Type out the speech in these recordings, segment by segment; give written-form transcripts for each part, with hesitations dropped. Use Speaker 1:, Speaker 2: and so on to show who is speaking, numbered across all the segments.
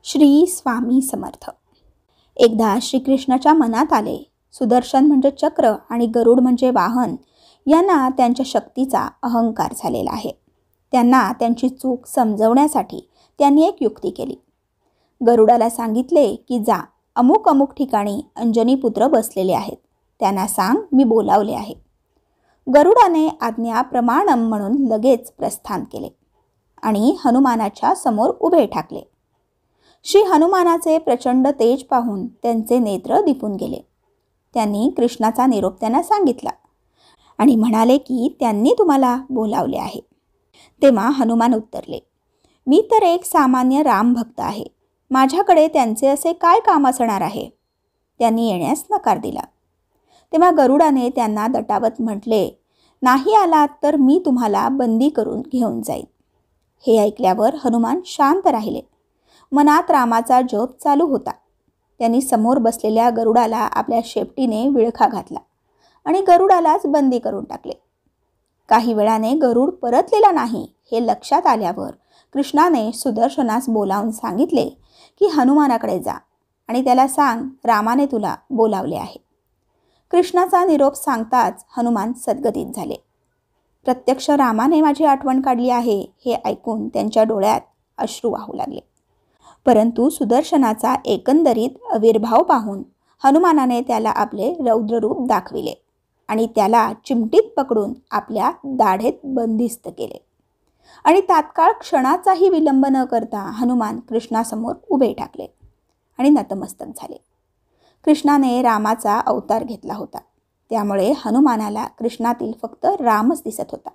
Speaker 1: श्री स्वामी समर्थ. एकदा श्रीकृष्णाच्या मनात आले, सुदर्शन म्हणजे चक्र आणि गरुड म्हणजे वाहन. यांना त्यांच्या शक्तीचा अहंकार झालेला आहे. त्यांना त्यांची चूक समजवण्यासाठी त्यांनी एक युक्ती केली. गरुडाला सांगितले की जा, अमुक अमुक ठिकाणी अंजनी पुत्र बसलेले आहेत, त्यांना सांग मी बोलावले आहे. गरुडाने आज्ञा प्रमाणम म्हणून लगेच प्रस्थान केले आणि हनुमानाच्या समोर उभे ठाकले. श्री हनुमानाचे प्रचंड तेज पाहून त्यांचे नेत्र दिपून गेले. त्यांनी कृष्णाचा निरोप त्यांना सांगितला आणि म्हणाले की त्यांनी तुम्हाला बोलावले आहे. तेव्हा हनुमान उत्तरले, मी तर एक सामान्य राम भक्त आहे, माझ्याकडे त्यांचे असे काय काम असणार आहे. त्यांनी येण्यास नकार दिला. तेव्हा गरुडाने त्यांना दटावत म्हटले, नाही आलात तर मी तुम्हाला बंदी करून घेऊन जाईन. हे ऐकल्यावर हनुमान शांत राहिले. मनात रामाचा जप चालू होता. त्यांनी समोर बसलेल्या गरुडाला आपल्या शेपटीने विळखा घातला आणि गरुडालाच बंदी करून टाकले. काही वेळाने गरुड परतलेला नाही हे लक्षात आल्यावर कृष्णाने सुदर्शनास बोलावून सांगितले की हनुमानाकडे जा आणि त्याला सांग रामाने तुला बोलावले आहे. कृष्णाचा निरोप सांगताच हनुमान सद्गतीत झाले. प्रत्यक्ष रामाने माझी आठवण काढली आहे हे ऐकून त्यांच्या डोळ्यात अश्रू वाहू लागले. परंतु सुदर्शनाचा एकंदरीत आविर्भाव पाहून हनुमानाने त्याला आपले रौद्ररूप दाखविले आणि त्याला चिमटीत पकडून आपल्या दाढेत बंदिस्त केले आणि तात्काळ क्षणाचाही विलंब न करता हनुमान कृष्णासमोर उभे ठाकले आणि नतमस्तक झाले. कृष्णाने रामाचा अवतार घेतला होता, त्यामुळे हनुमानाला कृष्णातील फक्त रामच दिसत होता.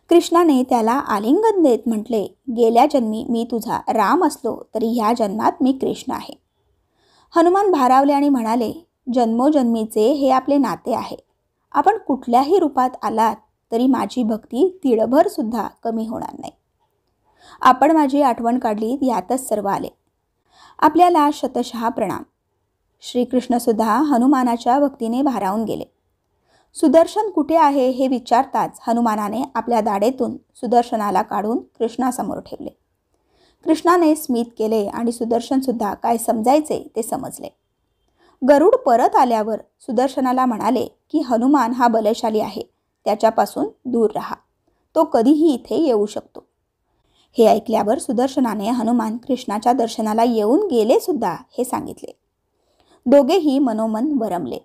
Speaker 1: कृष्णाने त्याला आलिंगन देत म्हटले, गेल्या जन्मी मी तुझा राम असलो तरी ह्या जन्मात मी कृष्ण आहे. हनुमान भारावले आणि म्हणाले, जन्मोजन्मीचे हे आपले नाते आहे. आपण कुठल्याही रूपात आलात तरी माझी भक्ती तिळभर सुद्धा कमी होणार नाही. आपण माझी आठवण काढली यातच सर्व आले. आपल्याला शतशः प्रणाम. श्रीकृष्ण सुद्धा हनुमानाच्या भक्तीने भारावून गेले. सुदर्शन कुठे आहे हे विचारताच हनुमानाने आपल्या दाढेतून सुदर्शनाला काढून कृष्णासमोर ठेवले. कृष्णाने स्मित केले आणि सुदर्शन सुद्धा काय समजायचे ते समजले. गरुड परत आल्यावर सुदर्शनाला म्हणाले की हनुमान हा बलशाली आहे, त्याच्यापासून दूर राहा, तो कधीही इथे येऊ शकतो. हे ऐकल्यावर सुदर्शनाने हनुमान कृष्णाच्या दर्शनाला येऊन गेले सुद्धा हे सांगितले. दोघेही मनोमन वरमले.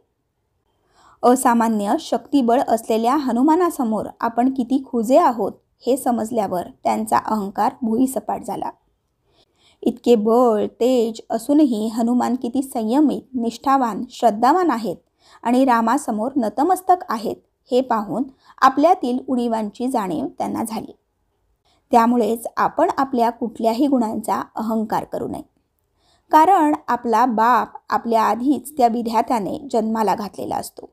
Speaker 1: असामान्य शक्तिबळ असलेल्या हनुमानासमोर आपण किती खुजे आहोत हे समजल्यावर त्यांचा अहंकार भुईसपाट झाला. इतके बळ तेज असूनही हनुमान किती संयमित, निष्ठावान, श्रद्धावान आहेत आणि रामासमोर नतमस्तक आहेत हे पाहून आपल्यातील उणीवांची जाणीव त्यांना झाली. त्यामुळेच आपण आपल्या कुठल्याही गुणांचा अहंकार करू नये, कारण आपला बाप आपल्या आधीच त्या विधात्याने जन्माला घातलेला असतो.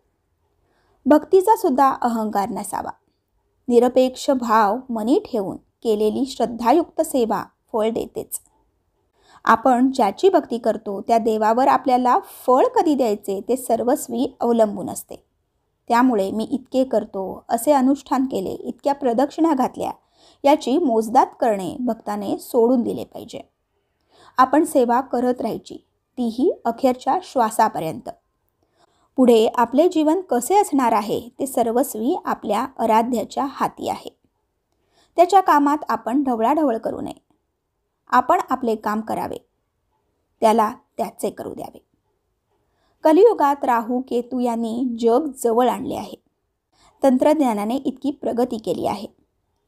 Speaker 1: भक्तीचा सुद्धा अहंकार नसावा. निरपेक्ष भाव मनी ठेवून केलेली श्रद्धायुक्त सेवा फळ देतेच. आपण ज्याची भक्ती करतो त्या देवावर आपल्याला फळ कधी द्यायचे ते सर्वस्वी अवलंबून असते. त्यामुळे मी इतके करतो, असे अनुष्ठान केले, इतक्या प्रदक्षिणा घातल्या याची मोजदाद करणे भक्ताने सोडून दिले पाहिजे. आपण सेवा करत राहायची, तीही अखेरच्या श्वासापर्यंत. पुढे आपले जीवन कसे असणार आहे ते सर्वस्वी आपल्या आराध्याच्या हाती आहे. त्याच्या कामात आपण ढवळाढवळ करू नये. आपण आपले काम करावे, त्याला त्याचे करू द्यावे. कलियुगात राहू केतू यांनी जग जवळ आणले आहे. तंत्रज्ञानाने इतकी प्रगती केली आहे,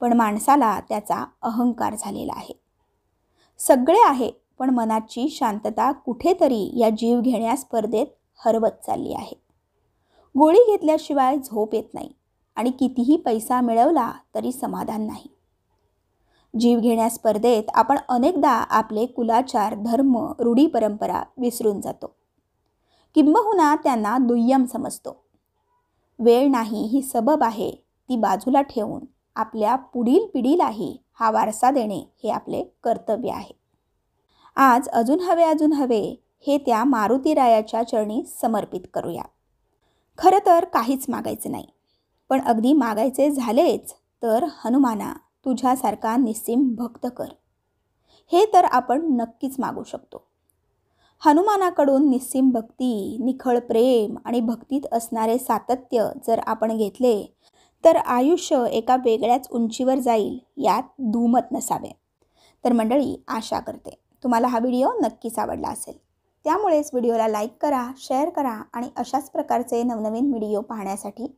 Speaker 1: पण माणसाला त्याचा अहंकार झालेला आहे. सगळे आहे, पण मनाची शांतता कुठेतरी या जीव घेण्या स्पर्धेत हरवत चालली आहे. गोळी घेतल्याशिवाय झोप येत नाही आणि कितीही पैसा मिळवला तरी समाधान नाही. जीव घेण्या स्पर्धेत आपण अनेकदा आपले कुलाचार, धर्म, रूढी परंपरा विसरून जातो, किंबहुना त्यांना दुय्यम समजतो. वेळ नाही ही सबब आहे ती बाजूला ठेवून आपल्या पुढील पिढीलाही हा वारसा देणे हे आपले कर्तव्य आहे. आज अजून हवे हे त्या मारुतीरायाच्या चरणी समर्पित करूया. खरं तर काहीच मागायचं नाही, पण अगदी मागायचे झालेच तर हनुमाना तुझ्यासारखा निस्सीम भक्त कर. हे तर आपण नक्कीच मागू शकतो. हनुमानाकडून निस्सीम भक्ती, निखळ प्रेम आणि भक्तीत असणारे सातत्य जर आपण घेतले तर आयुष्य एका वेगळ्याच उंचीवर जाईल यात दुमत नसावे. तर मंडळी, आशा करते तुम्हाला हा व्हिडिओ नक्कीच आवडला असेल. त्यामुळेच व्हिडिओला लाईक करा, शेअर करा आणि अशाच प्रकारचे नवनवीन व्हिडिओ पाहण्यासाठी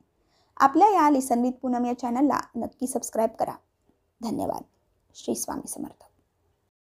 Speaker 1: आपल्या या लिसन विथ पूनम या चॅनलला नक्की सबस्क्राईब करा. धन्यवाद. श्री स्वामी समर्थ.